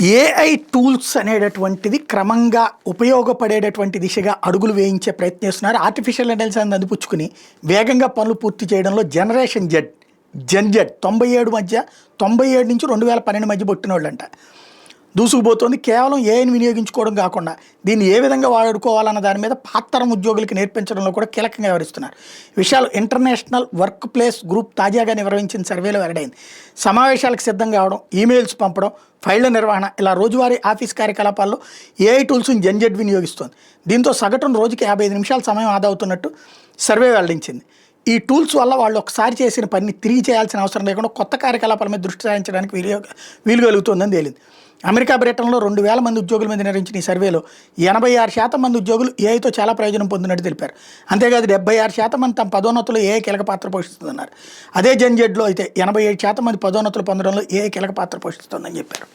AI tools అనేటటువంటిది క్రమంగా ఉపయోగపడేటటువంటి దిశగా అడుగులు వేయించే ప్రయత్నిస్తున్నారు. ఆర్టిఫిషియల్ ఇంటెలిజెన్స్ అందిపుచ్చుకుని వేగంగా పనులు పూర్తి చేయడంలో జెన్ జెడ్ 97 నుంచి 2012 మధ్య పుట్టిన వాళ్ళంట దూసుకుపోతుంది. కేవలం ఏఐని వినియోగించుకోవడం కాకుండా దీన్ని ఏ విధంగా వాడుకోవాలన్న దాని మీద పాతరం ఉద్యోగులకి నేర్పించడంలో కూడా కీలకంగా వ్యవహరిస్తున్నారు. విషయాలు ఇంటర్నేషనల్ వర్క్ ప్లేస్ గ్రూప్ తాజాగా నిర్వహించిన సర్వేలో వెల్లడైంది. సమావేశాలకు సిద్ధం కావడం, ఈమెయిల్స్ పంపడం, ఫైళ్ల నిర్వహణ ఇలా రోజువారీ ఆఫీస్ కార్యకలాపాల్లో ఏఐ టూల్స్ని జెన్-జెడ్ వినియోగిస్తోంది. దీంతో సగటున రోజుకి 55 నిమిషాల సమయం ఆదా అవుతున్నట్టు సర్వే వెల్లడించింది. ఈ టూల్స్ వల్ల వాళ్ళు ఒకసారి చేసిన పనిని తిరిగి చేయాల్సిన అవసరం లేకుండా కొత్త కార్యకలాపాల మీద దృష్టి సారించడానికి వీలు కలుగుతుందని తేలింది. అమెరికా, బ్రిటన్లో 2000 మంది ఉద్యోగుల మీద నిర్వహించిన ఈ సర్వేలో 86% మంది ఉద్యోగులు ఏఐతో చాలా ప్రయోజనం పొందినట్టు తెలిపారు. అంతేకాదు 76% మంది తమ పదోన్నతులు ఏఐ కీలక పాత్ర పోషిస్తుందన్నారు. అదే జెన్-జెడ్లో అయితే 87% మంది పదోన్నతులు పొందడంలో ఏఐ కీలక పాత్ర పోషిస్తుందని చెప్పారు.